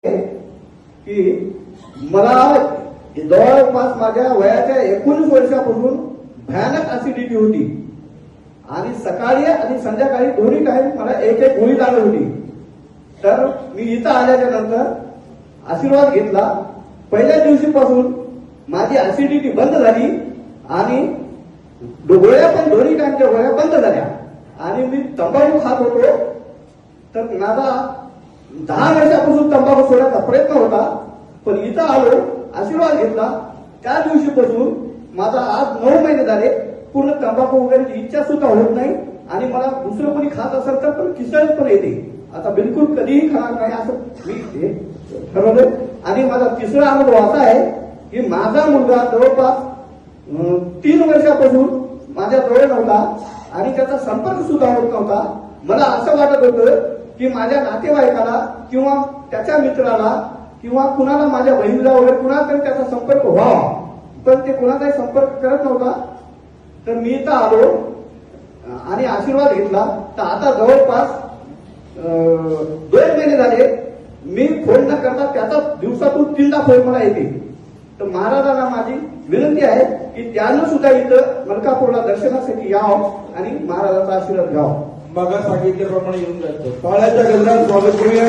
की मला जवळपास माझ्या वयाच्या 19 वर्षापासून भयानक ऍसिडिटी होती आणि सकाळी आणि संध्याकाळी दोन्ही टाइम मला एक एक गोळी लागत होती. तर मी इथं आल्याच्या नंतर आशीर्वाद घेतला. पहिल्या दिवशीपासून माझी ऍसिडिटी बंद झाली आणि गोळ्या पण दोन्ही टाइमच्या गोळ्या बंद झाल्या आणि मी तंबाखू खात होतो. तर माझा 10 वर्षापासून तंबाखू सोडायचा प्रयत्न होता, पण इथं आलो, आशीर्वाद घेतला. त्या दिवशीपासून माझा आज 9 महिने झाले पूर्ण तंबाखू वगैरेची इच्छा सुद्धा होत नाही आणि मला दुसरं कोणी खात असेल तर पण किसळत पण येते. आता बिलकुल कधीही खाणार नाही असं मी ठरवलं. आणि माझा तिसरा अनुभव असा आहे की माझा मुलगा जवळपास 3 वर्षापासून माझ्या जवळ नव्हता आणि त्याचा संपर्क सुद्धा होत नव्हता. मला असं वाटत होतं की माझ्या नातेवाईकाला किंवा त्याच्या मित्राला किंवा कुणाला माझ्या बहिणीला वगैरे कुणाला तरी त्याचा संपर्क व्हावा, पण ते कुणाचाही संपर्क करत नव्हता. तर मी इथं आलो आणि आशीर्वाद घेतला. तर आता जवळपास 2 महिने झाले मी फोन न करता त्याचा दिवसातून 3दा फोन मला येते. तर महाराजांना माझी विनंती आहे की त्यानं सुद्धा इथं मलकापूरला दर्शनासाठी यावं आणि महाराजांचा आशीर्वाद घ्यावा. मागा सांगितल्याप्रमाणे येऊन जायचं. टाळ्याच्या गजरात स्वागत करूया.